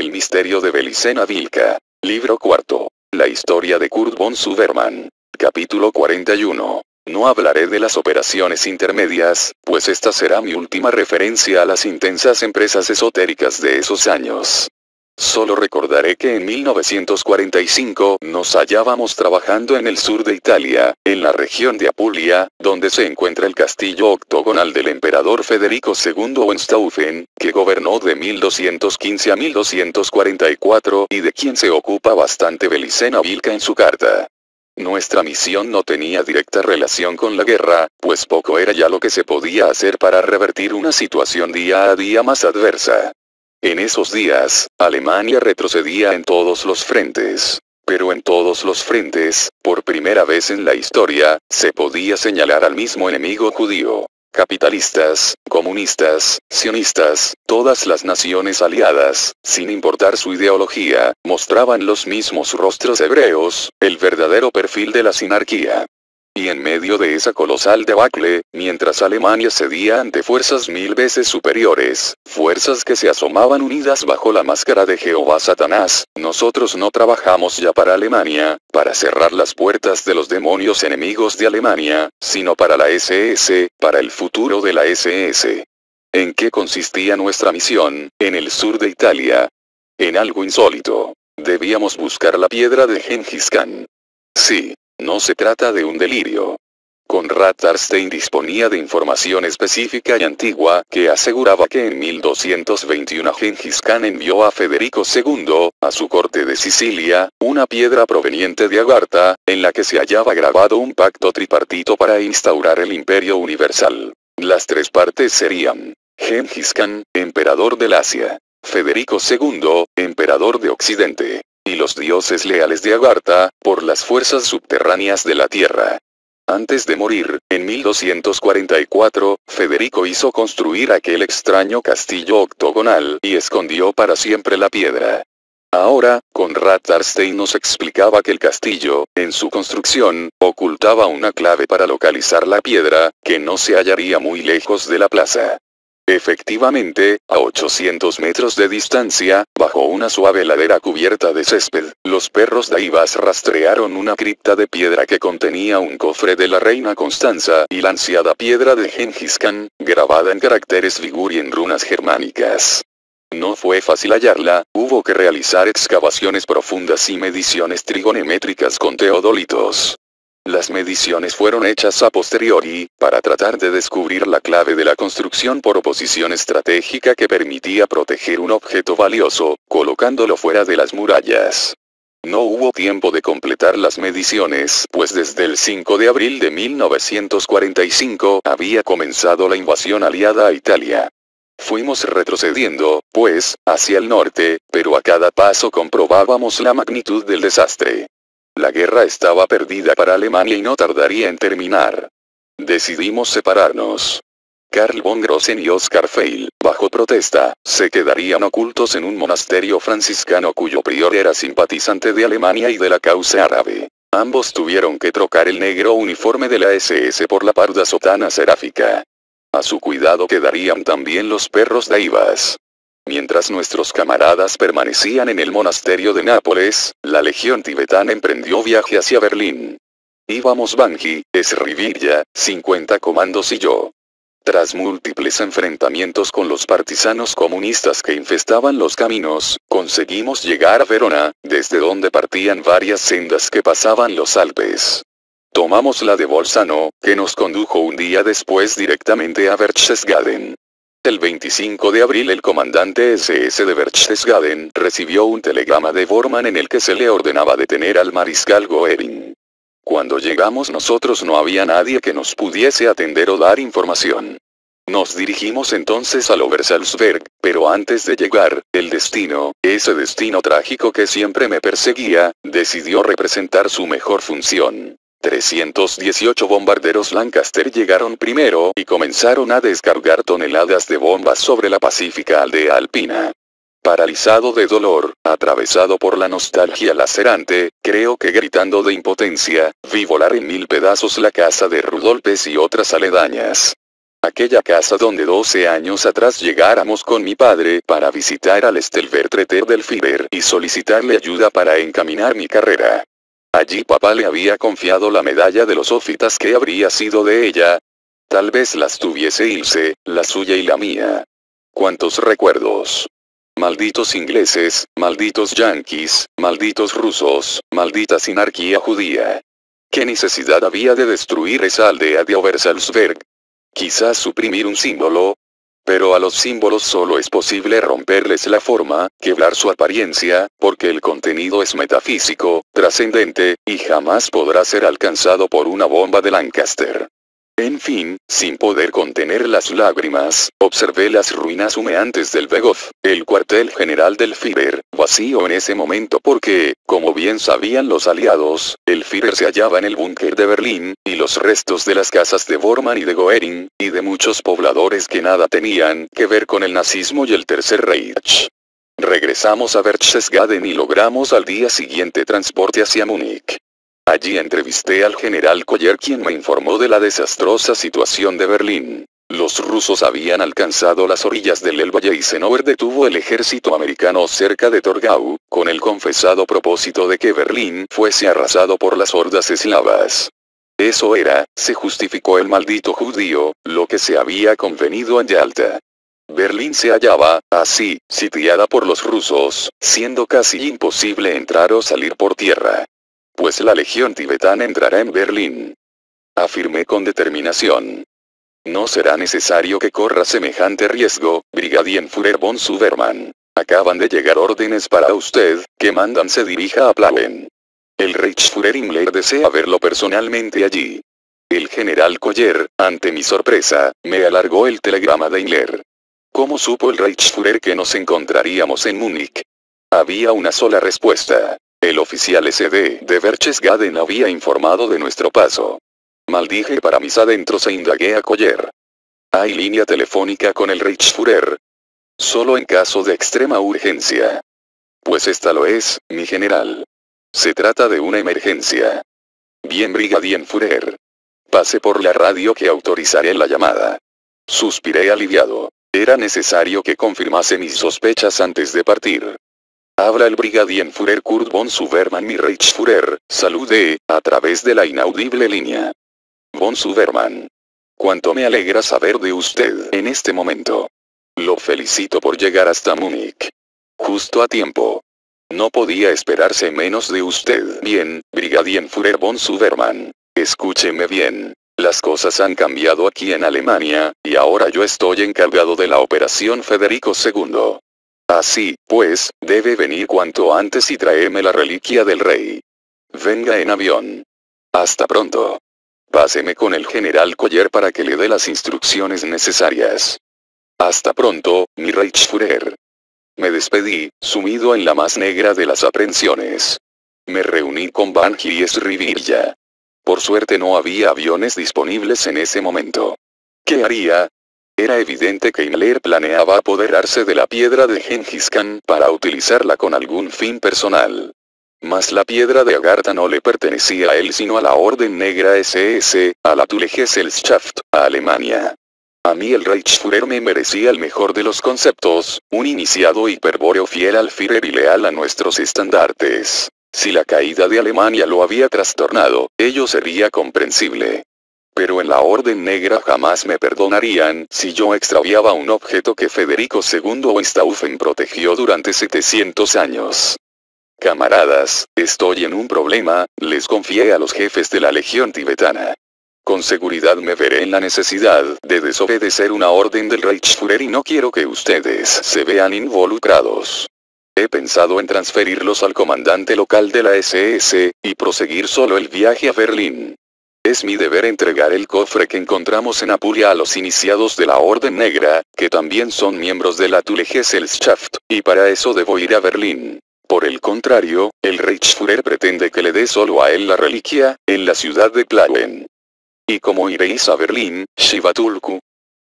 El misterio de Belicena Vilca. Libro cuarto. La historia de Kurt von Zuberman. Capítulo 41. No hablaré de las operaciones intermedias, pues esta será mi última referencia a las intensas empresas esotéricas de esos años. Solo recordaré que en 1945 nos hallábamos trabajando en el sur de Italia, en la región de Apulia, donde se encuentra el castillo octogonal del emperador Federico II Hohenstaufen, que gobernó de 1215 a 1244 y de quien se ocupa bastante Belicena Vilca en su carta. Nuestra misión no tenía directa relación con la guerra, pues poco era ya lo que se podía hacer para revertir una situación día a día más adversa. En esos días, Alemania retrocedía en todos los frentes. Pero en todos los frentes, por primera vez en la historia, se podía señalar al mismo enemigo judío. Capitalistas, comunistas, sionistas, todas las naciones aliadas, sin importar su ideología, mostraban los mismos rostros hebreos, el verdadero perfil de la sinarquía. Y en medio de esa colosal debacle, mientras Alemania cedía ante fuerzas 1000 veces superiores, fuerzas que se asomaban unidas bajo la máscara de Jehová Satanás, nosotros no trabajamos ya para Alemania, para cerrar las puertas de los demonios enemigos de Alemania, sino para la SS, para el futuro de la SS. ¿En qué consistía nuestra misión, en el sur de Italia? En algo insólito. Debíamos buscar la piedra de Gengis Khan. Sí. No se trata de un delirio. Konrad Tarstein disponía de información específica y antigua que aseguraba que en 1221 Gengis Khan envió a Federico II, a su corte de Sicilia, una piedra proveniente de Agartha, en la que se hallaba grabado un pacto tripartito para instaurar el imperio universal. Las tres partes serían: Gengis Khan, emperador del Asia; Federico II, emperador de Occidente; y los dioses leales de Agartha, por las fuerzas subterráneas de la tierra. Antes de morir, en 1244, Federico hizo construir aquel extraño castillo octogonal y escondió para siempre la piedra. Ahora, Konrad Tarstein nos explicaba que el castillo, en su construcción, ocultaba una clave para localizar la piedra, que no se hallaría muy lejos de la plaza. Efectivamente, a 800 metros de distancia, bajo una suave ladera cubierta de césped, los perros daivas rastrearon una cripta de piedra que contenía un cofre de la reina Constanza y la ansiada piedra de Gengis Khan, grabada en caracteres Vigur y en runas germánicas. No fue fácil hallarla, hubo que realizar excavaciones profundas y mediciones trigonométricas con teodolitos. Las mediciones fueron hechas a posteriori, para tratar de descubrir la clave de la construcción por oposición estratégica que permitía proteger un objeto valioso, colocándolo fuera de las murallas. No hubo tiempo de completar las mediciones, pues desde el 5 de abril de 1945 había comenzado la invasión aliada a Italia. Fuimos retrocediendo, pues, hacia el norte, pero a cada paso comprobábamos la magnitud del desastre. La guerra estaba perdida para Alemania y no tardaría en terminar. Decidimos separarnos. Karl von Grossen y Oskar Feil, bajo protesta, se quedarían ocultos en un monasterio franciscano cuyo prior era simpatizante de Alemania y de la causa árabe. Ambos tuvieron que trocar el negro uniforme de la SS por la parda sotana seráfica. A su cuidado quedarían también los perros daivas. Mientras nuestros camaradas permanecían en el monasterio de Nápoles, la legión tibetana emprendió viaje hacia Berlín. Íbamos Banji, Srivilla, 50 comandos y yo. Tras múltiples enfrentamientos con los partisanos comunistas que infestaban los caminos, conseguimos llegar a Verona, desde donde partían varias sendas que pasaban los Alpes. Tomamos la de Bolzano, que nos condujo un día después directamente a Berchtesgaden. El 25 de abril el comandante SS de Berchtesgaden recibió un telegrama de Bormann en el que se le ordenaba detener al mariscal Goering. Cuando llegamos nosotros no había nadie que nos pudiese atender o dar información. Nos dirigimos entonces al Obersalzberg, pero antes de llegar, el destino, ese destino trágico que siempre me perseguía, decidió representar su mejor función. 318 bombarderos Lancaster llegaron primero y comenzaron a descargar toneladas de bombas sobre la pacífica aldea alpina. Paralizado de dolor, atravesado por la nostalgia lacerante, creo que gritando de impotencia, vi volar en 1000 pedazos la casa de Rudolpes y otras aledañas. Aquella casa donde 12 años atrás llegáramos con mi padre para visitar al Stellvertreter del Führer y solicitarle ayuda para encaminar mi carrera. Allí papá le había confiado la medalla de los Sófitas. ¿Qué habría sido de ella? Tal vez las tuviese Ilse, la suya y la mía. ¿Cuántos recuerdos? Malditos ingleses, malditos yanquis, malditos rusos, maldita sinarquía judía. ¿Qué necesidad había de destruir esa aldea de Obersalzberg? Quizás suprimir un símbolo. Pero a los símbolos solo es posible romperles la forma, quebrar su apariencia, porque el contenido es metafísico, trascendente, y jamás podrá ser alcanzado por una bomba de Lancaster. En fin, sin poder contener las lágrimas, observé las ruinas humeantes del Beghof, el cuartel general del Führer, vacío en ese momento porque, como bien sabían los aliados, el Führer se hallaba en el búnker de Berlín, y los restos de las casas de Bormann y de Goering, y de muchos pobladores que nada tenían que ver con el nazismo y el Tercer Reich. Regresamos a Berchtesgaden y logramos al día siguiente transporte hacia Múnich. Allí entrevisté al general Koller, quien me informó de la desastrosa situación de Berlín. Los rusos habían alcanzado las orillas del Elba y Eisenhower detuvo el ejército americano cerca de Torgau, con el confesado propósito de que Berlín fuese arrasado por las hordas eslavas. Eso era, se justificó el maldito judío, lo que se había convenido en Yalta. Berlín se hallaba, así, sitiada por los rusos, siendo casi imposible entrar o salir por tierra. Pues la legión tibetana entrará en Berlín. Afirmé con determinación. No será necesario que corra semejante riesgo, Brigadienführer von Sudermann. Acaban de llegar órdenes para usted, que mandan se dirija a Plauen. El Reichsführer Himmler desea verlo personalmente allí. El general Koller, ante mi sorpresa, me alargó el telegrama de Himmler. ¿Cómo supo el Reichsführer que nos encontraríamos en Múnich? Había una sola respuesta. El oficial SD de Berchtesgaden había informado de nuestro paso. Maldije para mis adentros e indagué a Koller. ¿Hay línea telefónica con el Reichsführer? Solo en caso de extrema urgencia. Pues esta lo es, mi general. Se trata de una emergencia. Bien, Brigadienführer. Pase por la radio que autorizaré la llamada. Suspiré aliviado. Era necesario que confirmase mis sospechas antes de partir. Habla el Brigadienführer Kurt von Sudermann, mi Reichsführer, saludé, a través de la inaudible línea. Von Sudermann. Cuánto me alegra saber de usted en este momento. Lo felicito por llegar hasta Múnich. Justo a tiempo. No podía esperarse menos de usted. Bien, Brigadienführer von Sudermann. Escúcheme bien. Las cosas han cambiado aquí en Alemania, y ahora yo estoy encargado de la Operación Federico II. Así, pues, debe venir cuanto antes y traerme la reliquia del rey. Venga en avión. Hasta pronto. Páseme con el general Koller para que le dé las instrucciones necesarias. Hasta pronto, mi Reichsführer. Me despedí, sumido en la más negra de las aprensiones. Me reuní con Van Giersrivilla. Por suerte no había aviones disponibles en ese momento. ¿Qué haría? Era evidente que Himmler planeaba apoderarse de la piedra de Gengis Khan para utilizarla con algún fin personal. Mas la piedra de Agartha no le pertenecía a él sino a la Orden Negra SS, a la Thule Gesellschaft, a Alemania. A mí el Reichsführer me merecía el mejor de los conceptos, un iniciado hiperbóreo fiel al Führer y leal a nuestros estandartes. Si la caída de Alemania lo había trastornado, ello sería comprensible. Pero en la Orden Negra jamás me perdonarían si yo extraviaba un objeto que Federico II Westphalen protegió durante 700 años. Camaradas, estoy en un problema, les confié a los jefes de la Legión tibetana. Con seguridad me veré en la necesidad de desobedecer una orden del Reichsführer y no quiero que ustedes se vean involucrados. He pensado en transferirlos al comandante local de la SS, y proseguir solo el viaje a Berlín. Es mi deber entregar el cofre que encontramos en Apulia a los iniciados de la Orden Negra, que también son miembros de la Thule Gesellschaft, y para eso debo ir a Berlín. Por el contrario, el Reichsführer pretende que le dé solo a él la reliquia, en la ciudad de Plauen. ¿Y cómo iréis a Berlín, Shivatulku?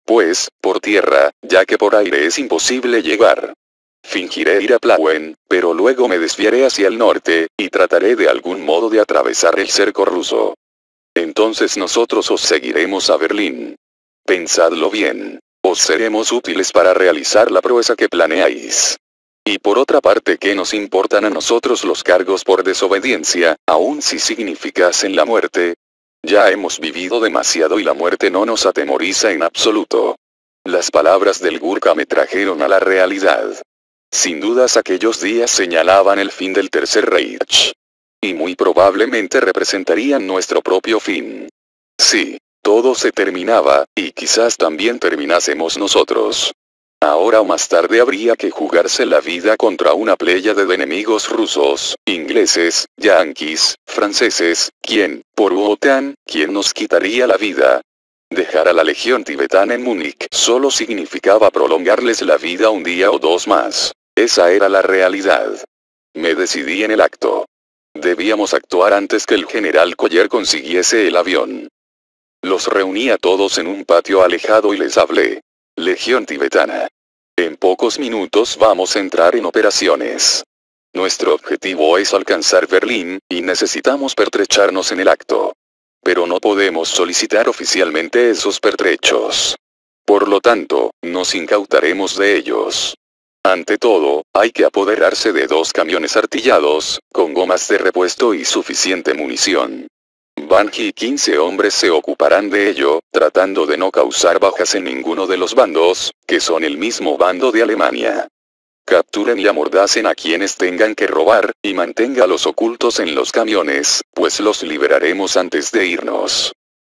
Pues, por tierra, ya que por aire es imposible llegar. Fingiré ir a Plauen, pero luego me desviaré hacia el norte, y trataré de algún modo de atravesar el cerco ruso. Entonces nosotros os seguiremos a Berlín. Pensadlo bien. Os seremos útiles para realizar la proeza que planeáis. Y por otra parte, ¿qué nos importan a nosotros los cargos por desobediencia, aun si significasen la muerte? Ya hemos vivido demasiado y la muerte no nos atemoriza en absoluto. Las palabras del Gurkha me trajeron a la realidad. Sin dudas aquellos días señalaban el fin del Tercer Reich. Y muy probablemente representarían nuestro propio fin. Sí, todo se terminaba, y quizás también terminásemos nosotros. Ahora o más tarde habría que jugarse la vida contra una pléyade de enemigos rusos, ingleses, yanquis, franceses, ¿quién, por OTAN, quién nos quitaría la vida? Dejar a la legión tibetana en Múnich solo significaba prolongarles la vida un día o dos más. Esa era la realidad. Me decidí en el acto. Debíamos actuar antes que el general Collier consiguiese el avión. Los reuní a todos en un patio alejado y les hablé. Legión tibetana. En pocos minutos vamos a entrar en operaciones. Nuestro objetivo es alcanzar Berlín, y necesitamos pertrecharnos en el acto. Pero no podemos solicitar oficialmente esos pertrechos. Por lo tanto, nos incautaremos de ellos. Ante todo, hay que apoderarse de 2 camiones artillados, con gomas de repuesto y suficiente munición. Banji y 15 hombres se ocuparán de ello, tratando de no causar bajas en ninguno de los bandos, que son el mismo bando de Alemania. Capturen y amordacen a quienes tengan que robar, y manténgalos ocultos en los camiones, pues los liberaremos antes de irnos.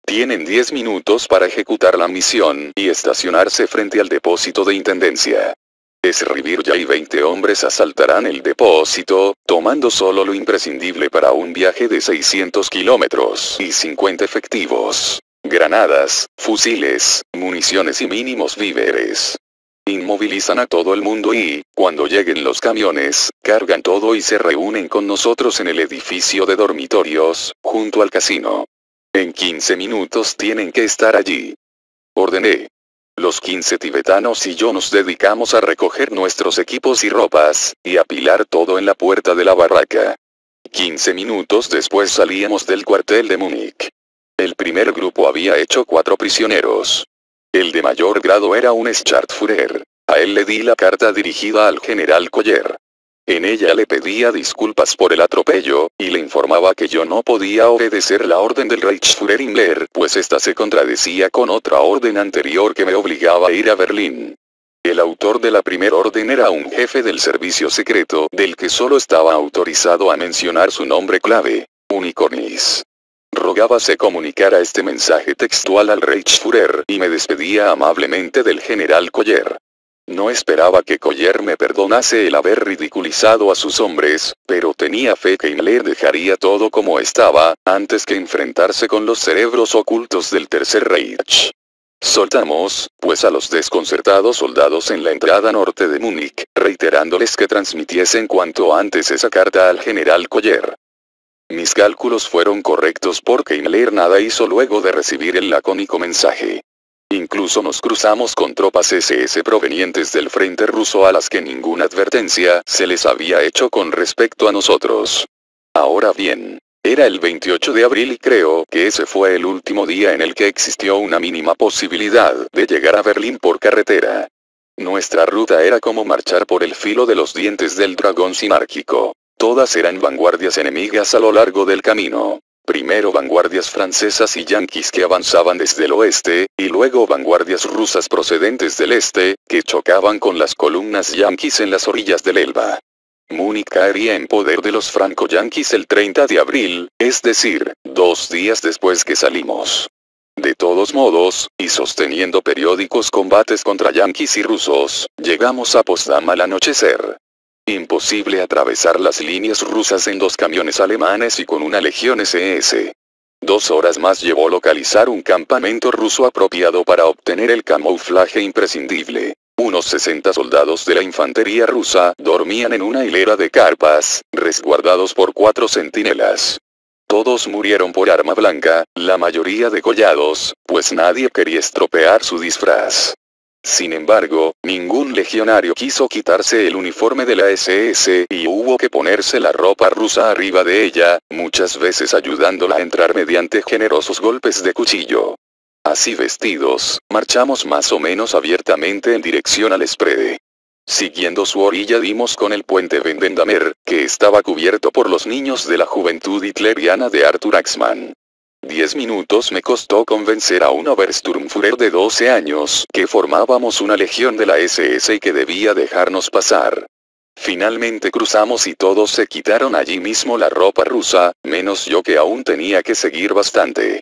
Tienen 10 minutos para ejecutar la misión y estacionarse frente al depósito de intendencia. Escribir ya y 20 hombres asaltarán el depósito, tomando solo lo imprescindible para un viaje de 600 kilómetros y 50 efectivos. Granadas, fusiles, municiones y mínimos víveres. Inmovilizan a todo el mundo y, cuando lleguen los camiones, cargan todo y se reúnen con nosotros en el edificio de dormitorios, junto al casino. En 15 minutos tienen que estar allí. Ordené. Los 15 tibetanos y yo nos dedicamos a recoger nuestros equipos y ropas, y apilar todo en la puerta de la barraca. 15 minutos después salíamos del cuartel de Múnich. El primer grupo había hecho 4 prisioneros. El de mayor grado era un Schartführer. A él le di la carta dirigida al general Collier. En ella le pedía disculpas por el atropello, y le informaba que yo no podía obedecer la orden del Reichsführer Himmler, pues esta se contradecía con otra orden anterior que me obligaba a ir a Berlín. El autor de la primera orden era un jefe del servicio secreto, del que solo estaba autorizado a mencionar su nombre clave, Unicornis. Rogaba se comunicara este mensaje textual al Reichsführer y me despedía amablemente del general Collier. No esperaba que Collier me perdonase el haber ridiculizado a sus hombres, pero tenía fe que Himmler dejaría todo como estaba, antes que enfrentarse con los cerebros ocultos del Tercer Reich. Soltamos, pues, a los desconcertados soldados en la entrada norte de Múnich, reiterándoles que transmitiesen cuanto antes esa carta al general Collier. Mis cálculos fueron correctos porque Himmler nada hizo luego de recibir el lacónico mensaje. Incluso nos cruzamos con tropas SS provenientes del frente ruso a las que ninguna advertencia se les había hecho con respecto a nosotros. Ahora bien, era el 28 de abril y creo que ese fue el último día en el que existió una mínima posibilidad de llegar a Berlín por carretera. Nuestra ruta era como marchar por el filo de los dientes del dragón sinárquico. Todas eran vanguardias enemigas a lo largo del camino. Primero vanguardias francesas y yanquis que avanzaban desde el oeste, y luego vanguardias rusas procedentes del este, que chocaban con las columnas yanquis en las orillas del Elba. Múnich caería en poder de los franco-yanquis el 30 de abril, es decir, 2 días después que salimos. De todos modos, y sosteniendo periódicos combates contra yanquis y rusos, llegamos a Potsdam al anochecer. Imposible atravesar las líneas rusas en 2 camiones alemanes y con una legión SS. 2 horas más llevó localizar un campamento ruso apropiado para obtener el camuflaje imprescindible. Unos 60 soldados de la infantería rusa dormían en una hilera de carpas, resguardados por 4 centinelas. Todos murieron por arma blanca, la mayoría degollados, pues nadie quería estropear su disfraz. Sin embargo, ningún legionario quiso quitarse el uniforme de la SS y hubo que ponerse la ropa rusa arriba de ella, muchas veces ayudándola a entrar mediante generosos golpes de cuchillo. Así vestidos, marchamos más o menos abiertamente en dirección al Spree. Siguiendo su orilla dimos con el puente Vendendamer, que estaba cubierto por los niños de la juventud hitleriana de Arthur Axmann. 10 minutos me costó convencer a un Obersturmführer de 12 años que formábamos una legión de la SS y que debía dejarnos pasar. Finalmente cruzamos y todos se quitaron allí mismo la ropa rusa, menos yo que aún tenía que seguir bastante.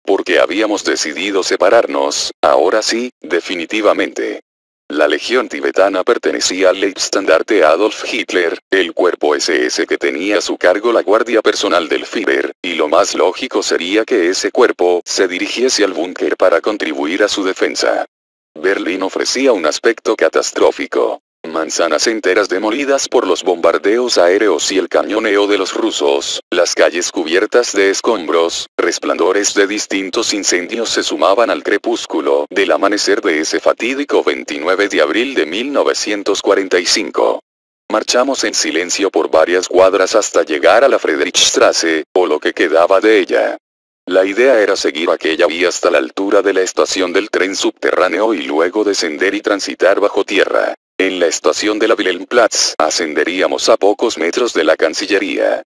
Porque habíamos decidido separarnos, ahora sí, definitivamente. La legión tibetana pertenecía al Leibstandarte Adolf Hitler, el cuerpo SS que tenía a su cargo la guardia personal del Führer, y lo más lógico sería que ese cuerpo se dirigiese al búnker para contribuir a su defensa. Berlín ofrecía un aspecto catastrófico. Manzanas enteras demolidas por los bombardeos aéreos y el cañoneo de los rusos, las calles cubiertas de escombros, resplandores de distintos incendios se sumaban al crepúsculo del amanecer de ese fatídico 29 de abril de 1945. Marchamos en silencio por varias cuadras hasta llegar a la Friedrichstraße, o lo que quedaba de ella. La idea era seguir aquella vía hasta la altura de la estación del tren subterráneo y luego descender y transitar bajo tierra. En la estación de la Wilhelmplatz ascenderíamos a pocos metros de la Cancillería.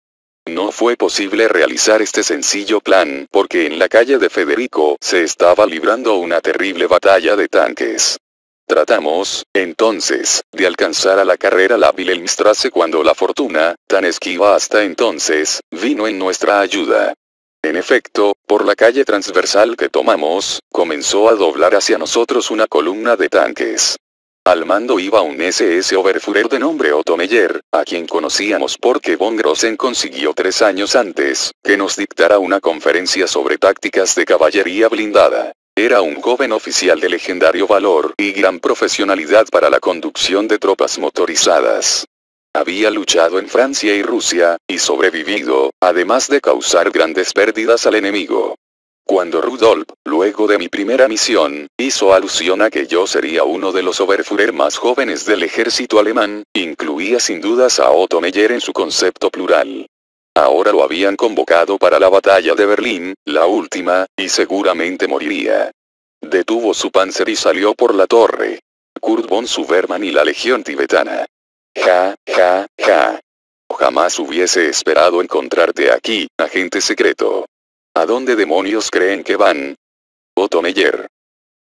No fue posible realizar este sencillo plan porque en la calle de Federico se estaba librando una terrible batalla de tanques. Tratamos, entonces, de alcanzar a la carrera la Wilhelmstraße cuando la fortuna, tan esquiva hasta entonces, vino en nuestra ayuda. En efecto, por la calle transversal que tomamos, comenzó a doblar hacia nosotros una columna de tanques. Al mando iba un SS Oberführer de nombre Otto Meyer, a quien conocíamos porque von Grossen consiguió 3 años antes, que nos dictara una conferencia sobre tácticas de caballería blindada. Era un joven oficial de legendario valor y gran profesionalidad para la conducción de tropas motorizadas. Había luchado en Francia y Rusia, y sobrevivido, además de causar grandes pérdidas al enemigo. Cuando Rudolf, luego de mi primera misión, hizo alusión a que yo sería uno de los Oberführer más jóvenes del ejército alemán, incluía sin dudas a Otto Meyer en su concepto plural. Ahora lo habían convocado para la batalla de Berlín, la última, y seguramente moriría. Detuvo su panzer y salió por la torre. Kurt von Sudermann y la legión tibetana. Ja, ja, ja. Jamás hubiese esperado encontrarte aquí, agente secreto. ¿A dónde demonios creen que van? Otto Meyer.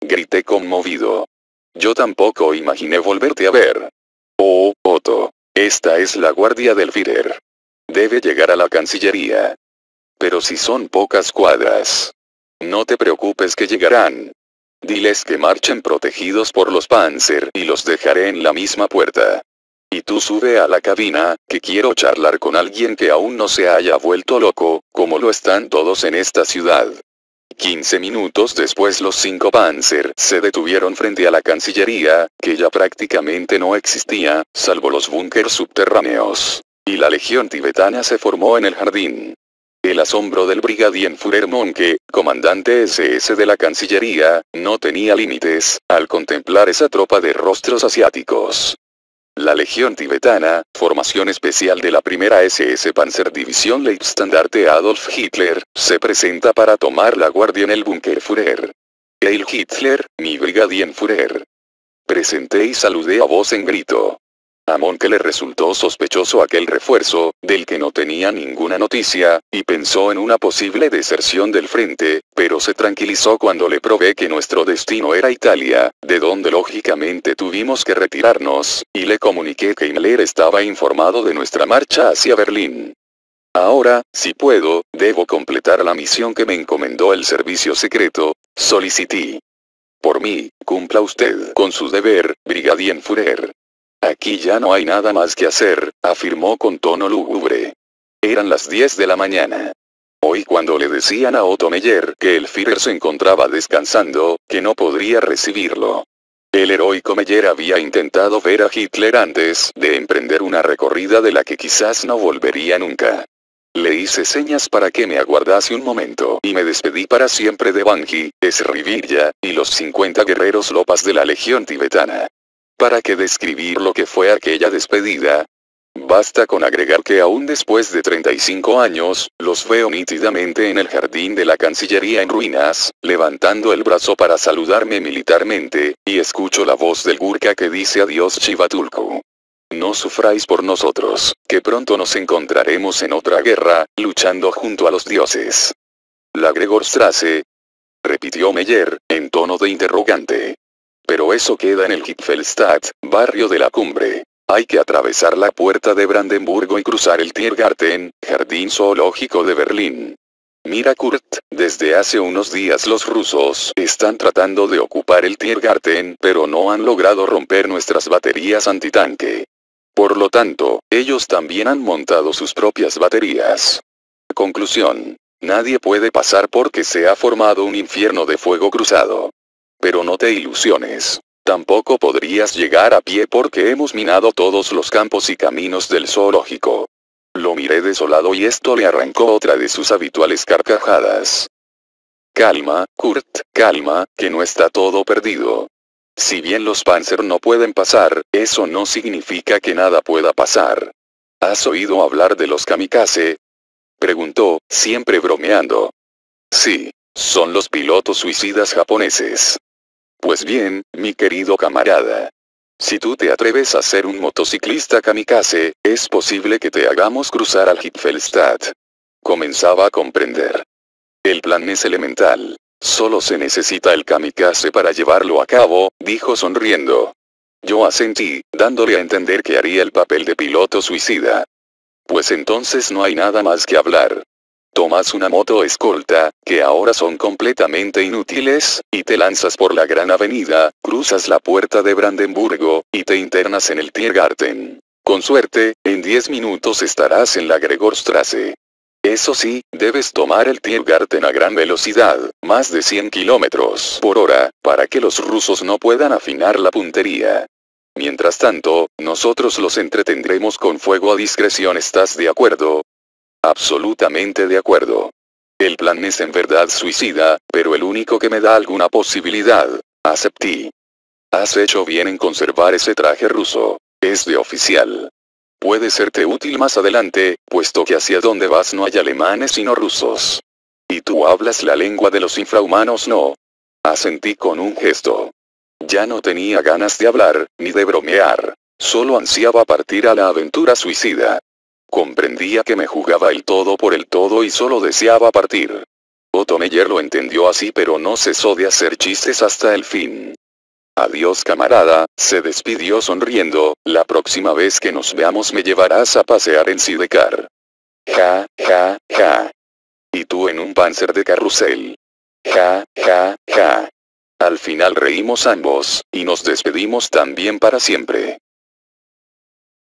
Grité conmovido. Yo tampoco imaginé volverte a ver. Oh, Otto. Esta es la guardia del Führer. Debe llegar a la Cancillería. Pero si son pocas cuadras. No te preocupes que llegarán. Diles que marchen protegidos por los Panzer y los dejaré en la misma puerta. Y tú sube a la cabina, que quiero charlar con alguien que aún no se haya vuelto loco, como lo están todos en esta ciudad. 15 minutos después los 5 Panzer se detuvieron frente a la Cancillería, que ya prácticamente no existía, salvo los búnkers subterráneos. Y la legión tibetana se formó en el jardín. El asombro del Brigadienführer Monke, comandante SS de la Cancillería, no tenía límites, al contemplar esa tropa de rostros asiáticos. La Legión Tibetana, formación especial de la primera SS Panzerdivisión Leibstandarte Adolf Hitler, se presenta para tomar la guardia en el Búnker Führer. Heil Hitler, mi Brigadienführer. Presenté y saludé a voz en grito. A Monke le resultó sospechoso aquel refuerzo, del que no tenía ninguna noticia, y pensó en una posible deserción del frente, pero se tranquilizó cuando le probé que nuestro destino era Italia, de donde lógicamente tuvimos que retirarnos, y le comuniqué que Himmler estaba informado de nuestra marcha hacia Berlín. Ahora, si puedo, debo completar la misión que me encomendó el servicio secreto, solicité. Por mí, cumpla usted con su deber, Brigadienführer. Aquí ya no hay nada más que hacer, afirmó con tono lúgubre. Eran las 10 de la mañana. Hoy cuando le decían a Otto Meyer que el Führer se encontraba descansando, que no podría recibirlo. El heroico Meyer había intentado ver a Hitler antes de emprender una recorrida de la que quizás no volvería nunca. Le hice señas para que me aguardase un momento y me despedí para siempre de Banji, Srivirya, y los 50 guerreros lopas de la Legión Tibetana. ¿Para qué describir lo que fue aquella despedida? Basta con agregar que aún después de 35 años, los veo nítidamente en el jardín de la Cancillería en ruinas, levantando el brazo para saludarme militarmente, y escucho la voz del Gurkha que dice adiós Chivatulco. No sufráis por nosotros, que pronto nos encontraremos en otra guerra, luchando junto a los dioses. La Gregorstrasse, repitió Meyer, en tono de interrogante. Pero eso queda en el Hippelstadt, barrio de la cumbre. Hay que atravesar la puerta de Brandenburgo y cruzar el Tiergarten, jardín zoológico de Berlín. Mira Kurt, desde hace unos días los rusos están tratando de ocupar el Tiergarten, pero no han logrado romper nuestras baterías antitanque. Por lo tanto, ellos también han montado sus propias baterías. Conclusión. Nadie puede pasar porque se ha formado un infierno de fuego cruzado. Pero no te ilusiones. Tampoco podrías llegar a pie porque hemos minado todos los campos y caminos del zoológico. Lo miré desolado y esto le arrancó otra de sus habituales carcajadas. Calma, Kurt, calma, que no está todo perdido. Si bien los Panzer no pueden pasar, eso no significa que nada pueda pasar. ¿Has oído hablar de los kamikaze? Preguntó, siempre bromeando. Sí, son los pilotos suicidas japoneses. Pues bien, mi querido camarada. Si tú te atreves a ser un motociclista kamikaze, es posible que te hagamos cruzar al Hippelstadt. Comenzaba a comprender. El plan es elemental. Solo se necesita el kamikaze para llevarlo a cabo, dijo sonriendo. Yo asentí, dándole a entender que haría el papel de piloto suicida. Pues entonces no hay nada más que hablar. Tomas una moto escolta, que ahora son completamente inútiles, y te lanzas por la gran avenida, cruzas la puerta de Brandenburgo, y te internas en el Tiergarten. Con suerte, en 10 minutos estarás en la Gregorstrasse. Eso sí, debes tomar el Tiergarten a gran velocidad, más de 100 kilómetros por hora, para que los rusos no puedan afinar la puntería. Mientras tanto, nosotros los entretendremos con fuego a discreción. ¿Estás de acuerdo? Absolutamente de acuerdo. El plan es en verdad suicida, pero el único que me da alguna posibilidad. Acepté. Has hecho bien en conservar ese traje ruso. Es de oficial. Puede serte útil más adelante, puesto que hacia donde vas no hay alemanes sino rusos. Y tú hablas la lengua de los infrahumanos, ¿no? Asentí con un gesto. Ya no tenía ganas de hablar, ni de bromear. Solo ansiaba partir a la aventura suicida. Comprendía que me jugaba el todo por el todo y solo deseaba partir. Otto Meyer lo entendió así, pero no cesó de hacer chistes hasta el fin. Adiós camarada, se despidió sonriendo, la próxima vez que nos veamos me llevarás a pasear en Sidecar. Ja, ja, ja. Y tú en un Panzer de carrusel. Ja, ja, ja. Al final reímos ambos, y nos despedimos también para siempre.